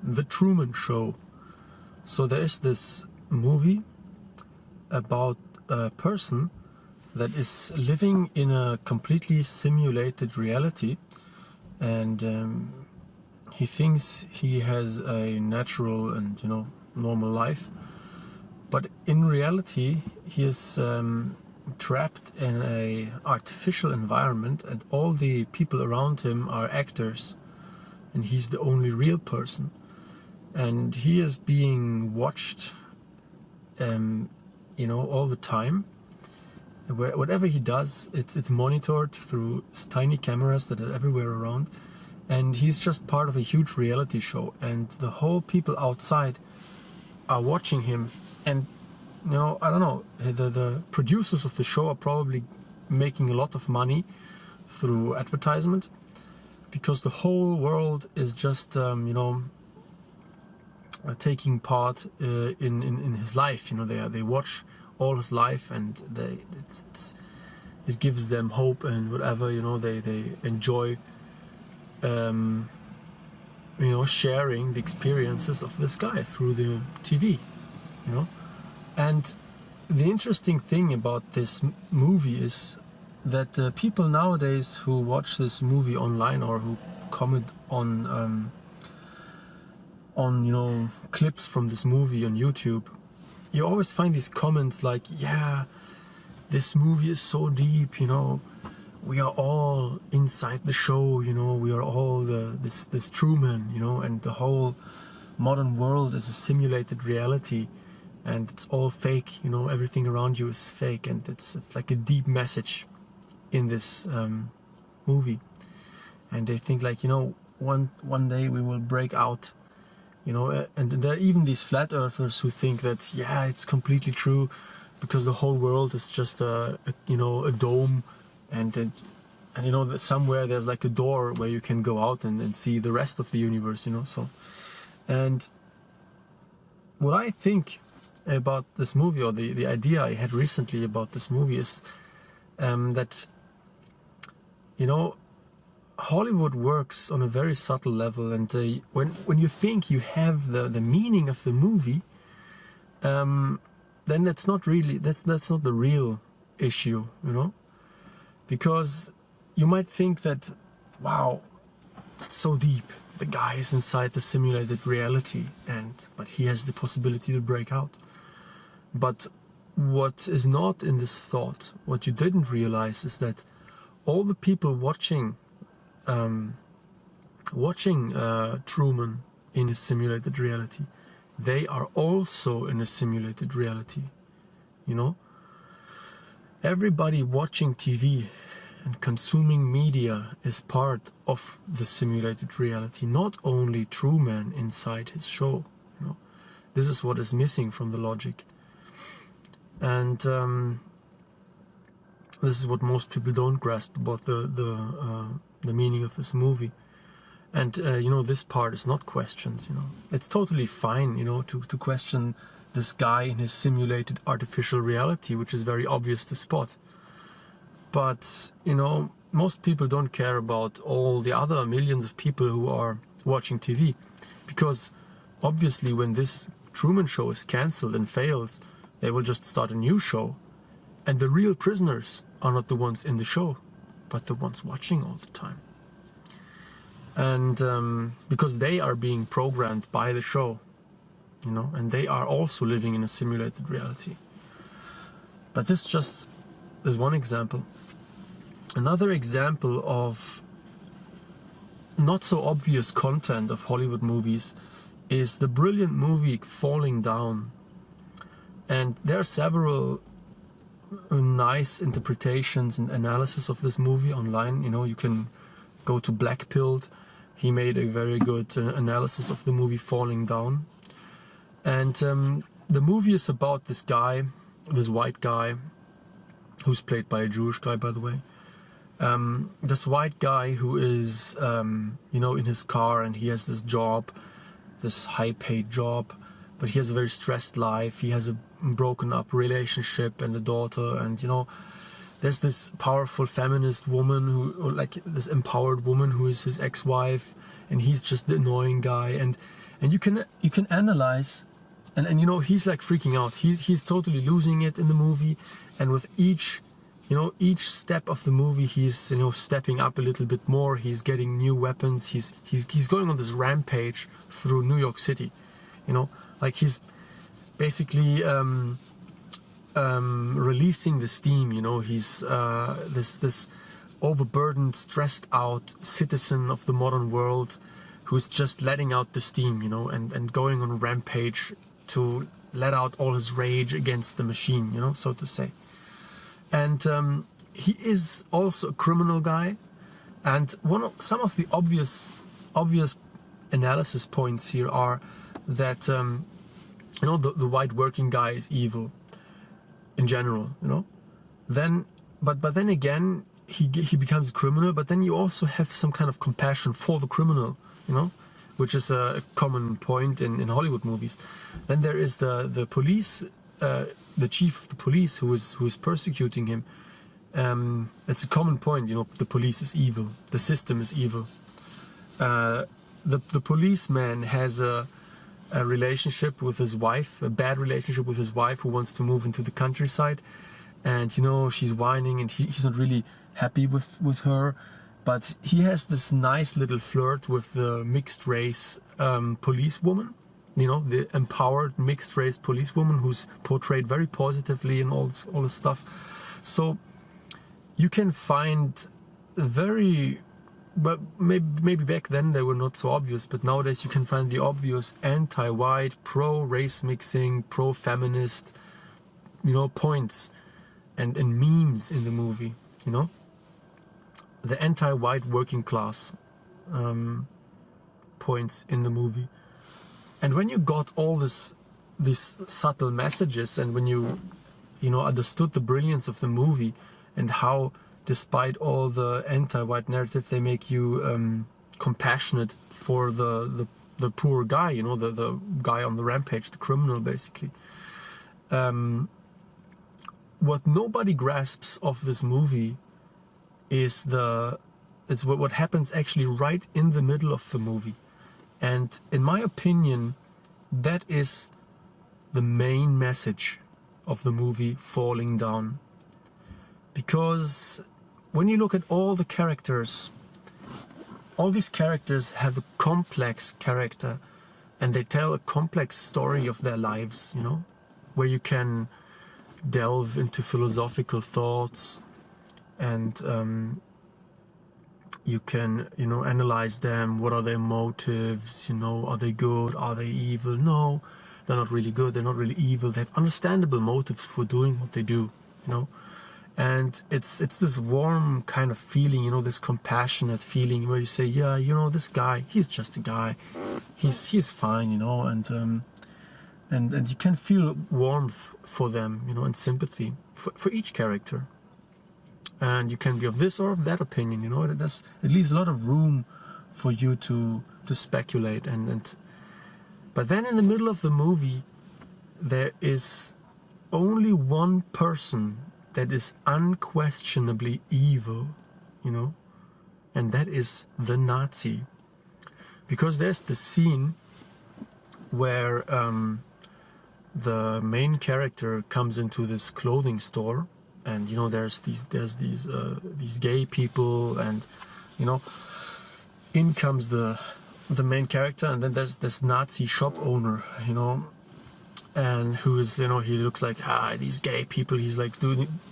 The Truman Show. So there is this movie about a person that is living in a completely simulated reality, and he thinks he has a natural and normal life, but in reality he is trapped in a artificial environment, and all the people around him are actors, and he's the only real person, and he is being watched all the time. Whatever he does, it's monitored through tiny cameras that are everywhere around, and he's just part of a huge reality show, and the whole people outside are watching him. And I don't know, the producers of the show are probably making a lot of money through advertisement, because the whole world is just taking part in his life. They watch all his life, and it gives them hope and whatever. They enjoy sharing the experiences of this guy through the TV. And the interesting thing about this movie is that people nowadays who watch this movie online, or who comment on clips from this movie on YouTube, you always find these comments like, yeah, this movie is so deep, we are all inside the show, we are all this Truman, and the whole modern world is a simulated reality, and it's all fake, everything around you is fake, and it's like a deep message in this movie. And they think like, one day we will break out, and there are even these flat earthers who think that, yeah, it's completely true, because the whole world is just a dome, and that somewhere there's like a door where you can go out and see the rest of the universe, so. And what I think about this movie, or the idea I had recently about this movie, is that Hollywood works on a very subtle level, and when you think you have the meaning of the movie, then that's not the real issue, because you might think that, wow, it's so deep, the guy is inside the simulated reality, but he has the possibility to break out. But what is not in this thought, what you didn't realize, is that all the people watching Truman in his simulated reality, they are also in a simulated reality. Everybody watching TV and consuming media is part of the simulated reality, not only Truman inside his show. This is what is missing from the logic, and this is what most people don't grasp about the meaning of this movie. And this part is not questioned. It's totally fine, to question this guy in his simulated artificial reality, which is very obvious to spot. But most people don't care about all the other millions of people who are watching TV, because obviously when this Truman Show is cancelled and fails, they will just start a new show, and the real prisoners are not the ones in the show, but the ones watching all the time. And because they are being programmed by the show, and they are also living in a simulated reality. But this just is one example. Another example of not so obvious content of Hollywood movies is the brilliant movie Falling Down. And there are several nice interpretations and analysis of this movie online. You can go to Blackpilled. He made a very good analysis of the movie Falling Down. And the movie is about this guy, this white guy, who's played by a Jewish guy, by the way. This white guy who is, in his car, and he has this job, this high-paid job, but he has a very stressed life. He has a broken up relationship and a daughter, and there's this powerful feminist woman who, like this empowered woman, who is his ex-wife, and he's just the annoying guy. And and you can analyze, and you know, he's like freaking out. He's totally losing it in the movie, and with each step of the movie, he's, you know, stepping up a little bit more. He's getting new weapons. He's going on this rampage through New York City, you know, like he's basically releasing the steam. You know, he's this overburdened, stressed out citizen of the modern world who's just letting out the steam, you know, and going on a rampage to let out all his rage against the machine, you know, so to say. And he is also a criminal guy, and some of the obvious analysis points here are that you know, the white working guy is evil in general, you know. Then but then again, he becomes a criminal, but then you also have some kind of compassion for the criminal, you know, which is a common point in Hollywood movies. Then there is the police, the chief of the police who is persecuting him. It's a common point, you know, the police is evil, the system is evil. The policeman has a relationship with his wife, a bad relationship with his wife, who wants to move into the countryside, and you know, she's whining, and he's not really happy with her. But he has this nice little flirt with the mixed race policewoman, you know, the empowered mixed race policewoman who's portrayed very positively in all this stuff. So you can find but maybe back then they were not so obvious, but nowadays you can find the obvious anti-white, pro-race mixing, pro-feminist, you know, points and memes in the movie, you know. The anti-white working class points in the movie. And when you got all these subtle messages, and when you know, understood the brilliance of the movie, and how despite all the anti-white narrative, they make you compassionate for the poor guy, you know, the guy on the rampage, the criminal basically. What nobody grasps of this movie is what happens actually right in the middle of the movie. And in my opinion, that is the main message of the movie falling down. Because when you look at all the characters, all these characters have a complex character, and they tell a complex story of their lives, you know, where you can delve into philosophical thoughts, and you can, you know, analyze them. What are their motives? You know, are they good? Are they evil? No, they're not really good. They're not really evil. They have understandable motives for doing what they do, you know. And it's this warm kind of feeling, you know, this compassionate feeling where you say, yeah, you know, this guy, he's just a guy. He's fine, you know, and you can feel warmth for them, you know, and sympathy for each character. And you can be of this or of that opinion, you know. It leaves a lot of room for you to speculate. But then in the middle of the movie, there is only one person that is unquestionably evil, you know, and that is the Nazi. Because there's the scene where the main character comes into this clothing store, and you know, there's these gay people, and you know, in comes the main character, and then there's this Nazi shop owner, you know, and who is, you know, he looks like these gay people. He's like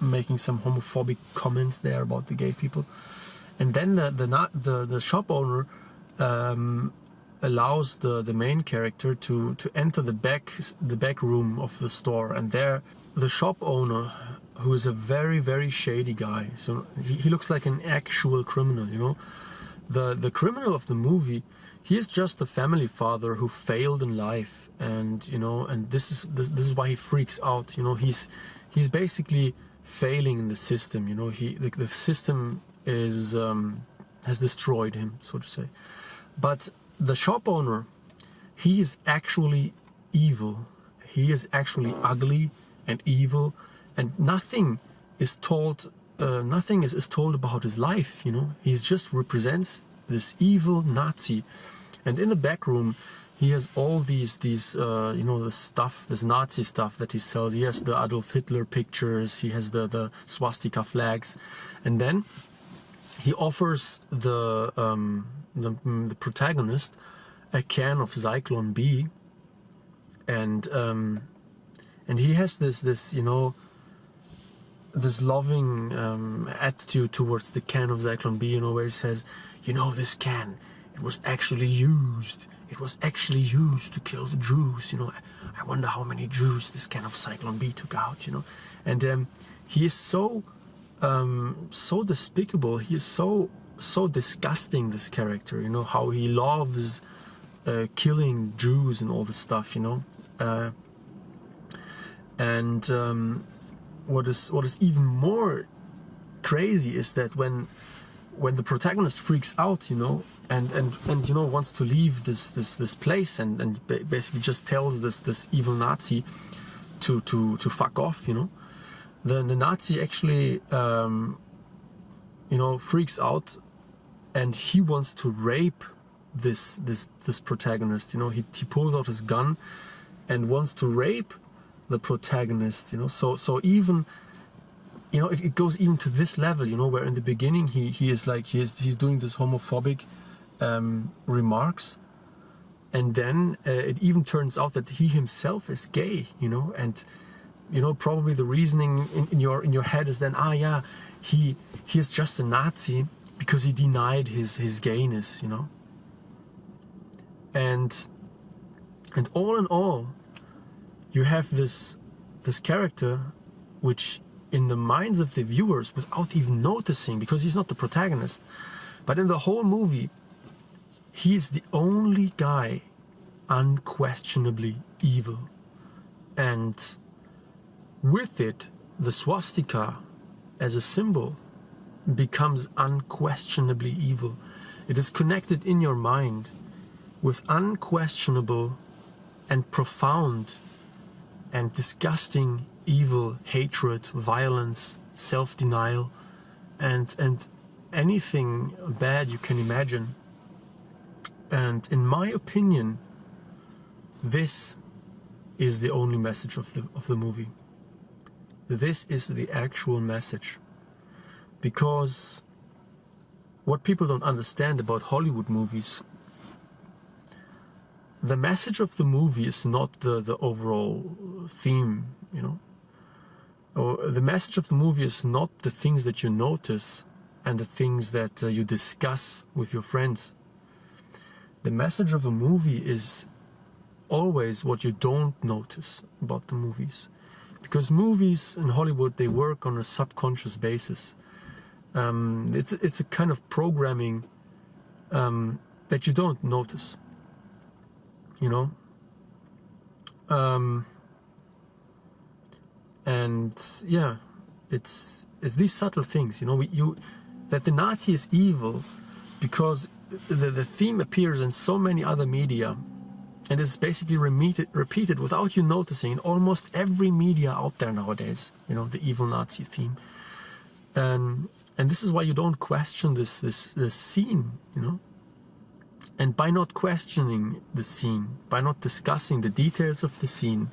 making some homophobic comments there about the gay people, and then the shop owner allows the main character to enter the back room of the store, and there the shop owner, who is a very, very shady guy, so he looks like an actual criminal, you know. The criminal of the movie, he is just a family father who failed in life, and you know, and this is why he freaks out, you know. He's basically failing in the system, you know. The system has destroyed him, so to say. But the shop owner, he is actually evil. He is actually ugly and evil, and nothing is told about his life, you know. He just represents this evil Nazi. And in the back room, he has all these you know, the stuff, this Nazi stuff that he sells. He has the Adolf Hitler pictures, he has the swastika flags, and then he offers the protagonist a can of Zyklon B, and he has this you know, this loving attitude towards the can of Zyklon B, you know, where he says, you know, this can, it was actually used to kill the Jews, you know. I wonder how many Jews this can of Zyklon B took out, you know. And he is so despicable, he is so disgusting, this character, you know, how he loves killing Jews and all this stuff, you know. What is even more crazy is that when the protagonist freaks out, you know, and you know, wants to leave this place and basically just tells this evil Nazi to fuck off, you know, then the Nazi actually you know, freaks out, and he wants to rape this protagonist, you know. He pulls out his gun and wants to rape the protagonist, you know. So even, you know, it goes even to this level, you know, where in the beginning he is like, he's doing this homophobic remarks, and then it even turns out that he himself is gay, you know. And you know, probably the reasoning in your head is then, yeah, he is just a Nazi because he denied his gayness, you know. And all in all, you have this character which, in the minds of the viewers, without even noticing, because he's not the protagonist, but in the whole movie, he is the only guy unquestionably evil. And with it, the swastika as a symbol becomes unquestionably evil. It is connected in your mind with unquestionable and profound and disgusting evil, hatred, violence, self-denial, and anything bad you can imagine. And in my opinion, this is the only message of the movie. This is the actual message. Because what people don't understand about Hollywood movies, the message of the movie is not the overall theme, you know. Or the message of the movie is not the things that you notice and the things that you discuss with your friends. The message of a movie is always what you don't notice about the movies. Because movies in Hollywood, they work on a subconscious basis. It's a kind of programming that you don't notice, you know. And yeah, it's these subtle things, you know. That the Nazi is evil because the theme appears in so many other media, and is basically repeated without you noticing in almost every media out there nowadays, you know, the evil Nazi theme. And this is why you don't question this scene, you know. And by not questioning the scene, by not discussing the details of the scene,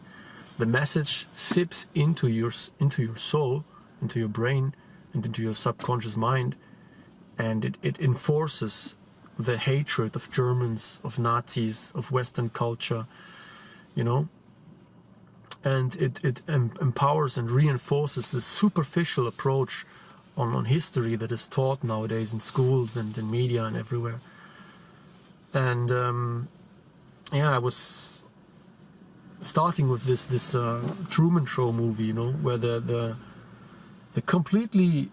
the message sips into your soul, into your brain, and into your subconscious mind, and it enforces the hatred of Germans, of Nazis, of Western culture, you know. And it empowers and reinforces the superficial approach on history that is taught nowadays in schools and in media and everywhere. And yeah, I was starting with this Truman Show movie, you know, where the completely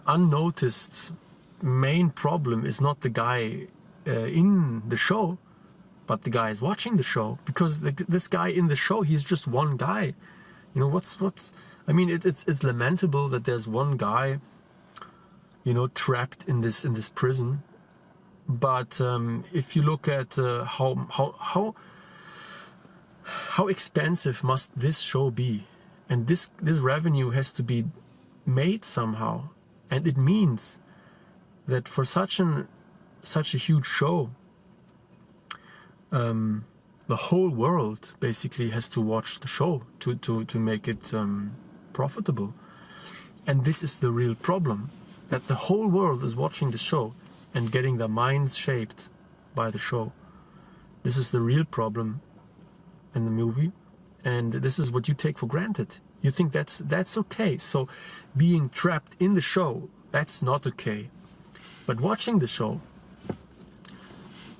unnoticed main problem is not the guy in the show, but the guy is watching the show. Because this guy in the show, he's just one guy. You know, what's I mean, it's lamentable that there's one guy, you know, trapped in this prison. But if you look at how expensive must this show be, and this revenue has to be made somehow, and it means that for such a huge show, the whole world basically has to watch the show to make it profitable. And this is the real problem, that the whole world is watching the show and getting their minds shaped by the show. This is the real problem in the movie, and this is what you take for granted. You think that's okay. So being trapped in the show, that's not okay. But watching the show,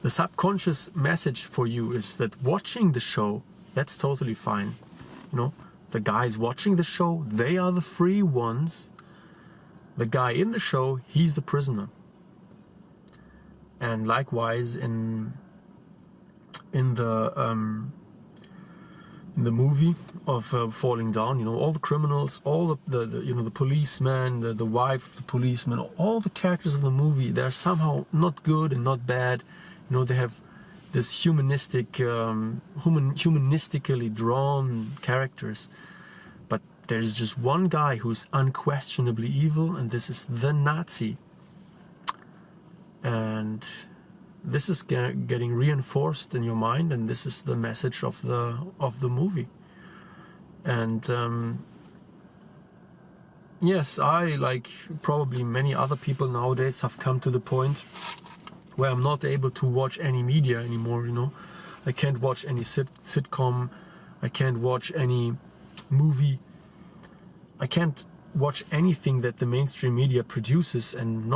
the subconscious message for you is that watching the show, that's totally fine. You know, the guys watching the show, they are the free ones. The guy in the show, he's the prisoner. And likewise in the movie of Falling Down, you know, all the criminals, all the you know, the policeman, the wife of the policeman, all the characters of the movie, they're somehow not good and not bad. You know, they have this humanistically drawn characters. But there's just one guy who's unquestionably evil, and this is the Nazi. And this is getting reinforced in your mind, and this is the message of the movie. And yes, I, like probably many other people nowadays, have come to the point where I'm not able to watch any media anymore. You know, I can't watch any sitcom, I can't watch any movie, I can't watch anything that the mainstream media produces, and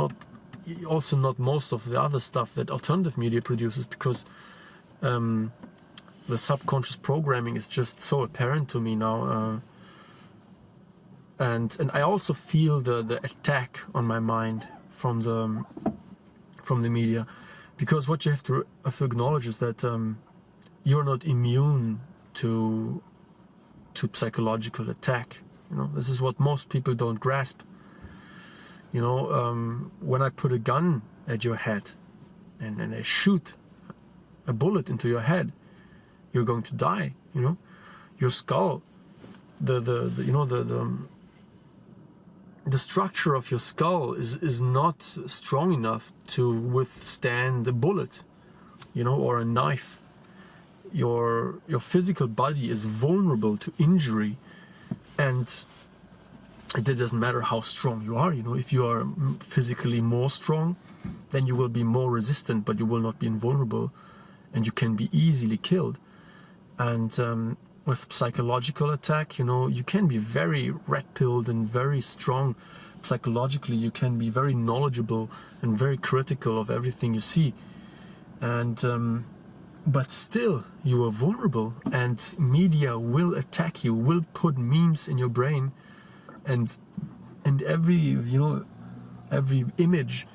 also not most of the other stuff that alternative media produces, because the subconscious programming is just so apparent to me now, and I also feel the attack on my mind from the media, because what you have to acknowledge is that you're not immune to psychological attack. You know, this is what most people don't grasp. You know, when I put a gun at your head and I shoot a bullet into your head, you're going to die. You know, your skull, the structure of your skull is not strong enough to withstand a bullet, you know, or a knife. Your physical body is vulnerable to injury, and it doesn't matter how strong you are. You know, if you are physically more strong, then you will be more resistant, but you will not be invulnerable, and you can be easily killed. And with psychological attack, you know, you can be very red-pilled and very strong psychologically. You can be very knowledgeable and very critical of everything you see, and but still you are vulnerable, and media will attack you, will put memes in your brain, and every, you know, every image,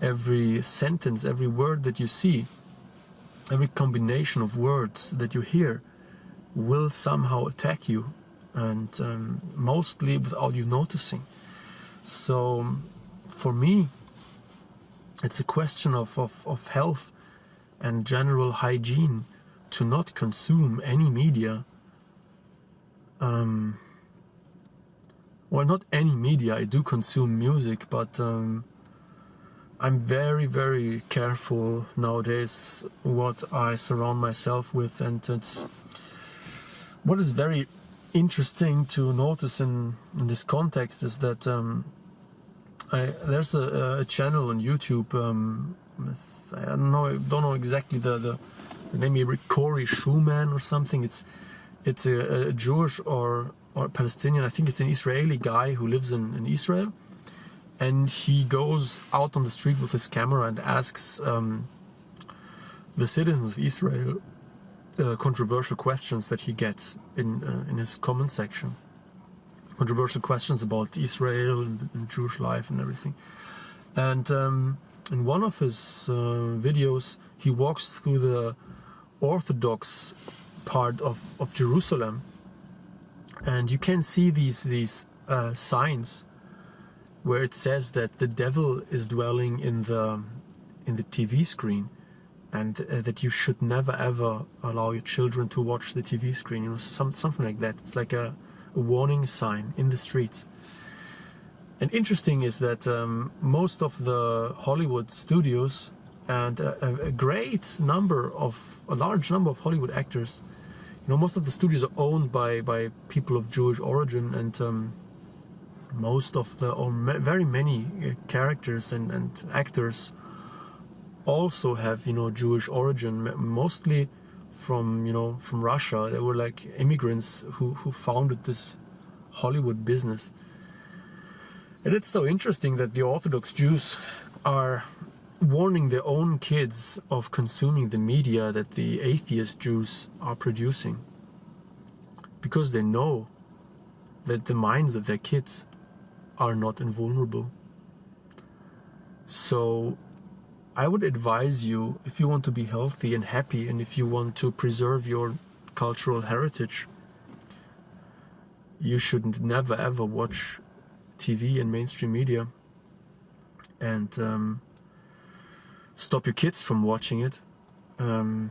every sentence, every word that you see, every combination of words that you hear will somehow attack you, and mostly without you noticing. So for me, it's a question of health and general hygiene to not consume any media. Well, not any media. I do consume music, but I'm very, very careful nowadays what I surround myself with, and it's what is very interesting to notice in this context is that there's a channel on YouTube. I don't know exactly the name. Maybe Corey Schumann or something. It's a Jewish or Palestinian. I think it's an Israeli guy who lives in Israel, and he goes out on the street with his camera and asks the citizens of Israel controversial questions that he gets in his comment section. Controversial questions about Israel and Jewish life and everything. And in one of his videos, he walks through the Orthodox part of Jerusalem, and you can see these signs where it says that the devil is dwelling in the TV screen, and that you should never ever allow your children to watch the TV screen. You know, something like that. It's like a warning sign in the streets. And interesting is that most of the Hollywood studios and a large number of Hollywood actors. You know, most of the studios are owned by people of Jewish origin, and very many characters and actors also have, you know, Jewish origin, mostly from Russia. They were like immigrants who founded this Hollywood business. And it's so interesting that the Orthodox Jews are warning their own kids of consuming the media that the atheist Jews are producing, because they know that the minds of their kids are not invulnerable. So I would advise you, if you want to be healthy and happy, and if you want to preserve your cultural heritage, you should never ever watch TV and mainstream media, and stop your kids from watching it, and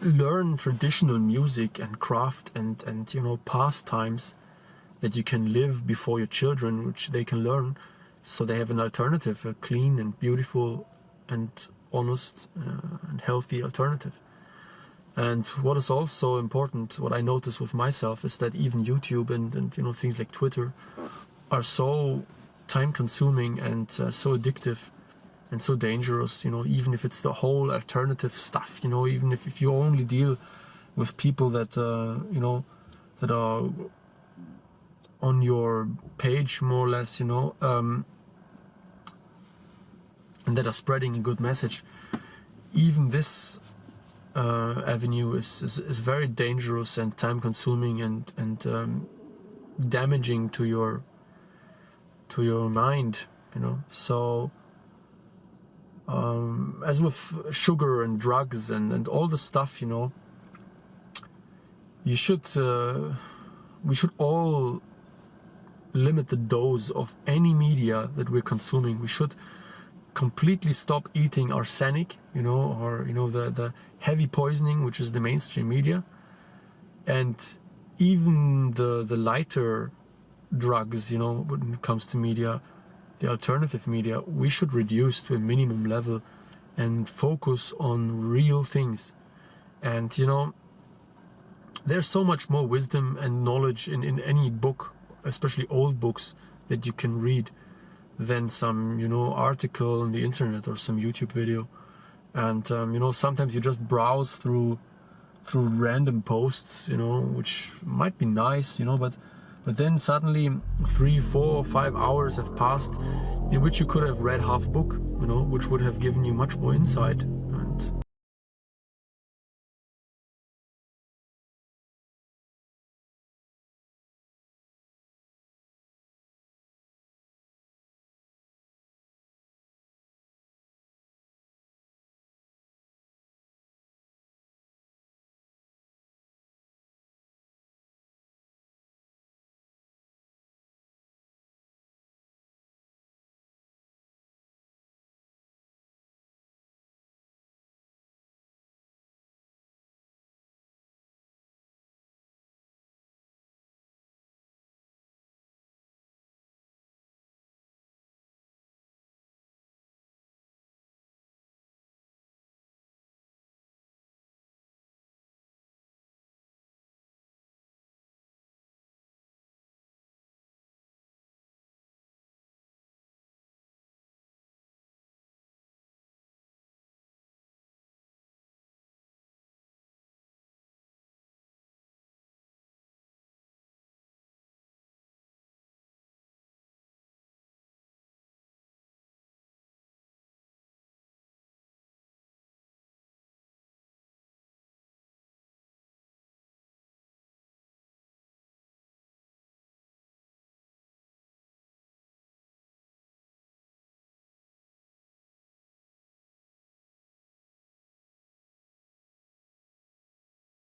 learn traditional music and craft and you know, pastimes that you can live before your children, which they can learn, so they have an alternative, a clean and beautiful and honest and healthy alternative. And what is also important, what I notice with myself, is that even YouTube and you know, things like Twitter are so time-consuming and so addictive and so dangerous. You know, even if it's the whole alternative stuff. You know, even if you only deal with people that you know, that are on your page more or less, you know, and that are spreading a good message. Even this avenue is very dangerous and time-consuming and damaging to your mind, you know. So as with sugar and drugs and all the stuff, you know, we should all limit the dose of any media that we're consuming. We should completely stop eating arsenic, you know, or you know, the heavy poisoning, which is the mainstream media, and even the lighter drugs, you know, when it comes to media, the alternative media, we should reduce to a minimum level and focus on real things. And you know, there's so much more wisdom and knowledge in any book, especially old books, that you can read, than some, you know, article on the internet or some YouTube video. And you know, sometimes you just browse through random posts, you know, which might be nice, you know, but then suddenly 3, 4, 5 hours have passed in which you could have read half a book, you know, which would have given you much more insight.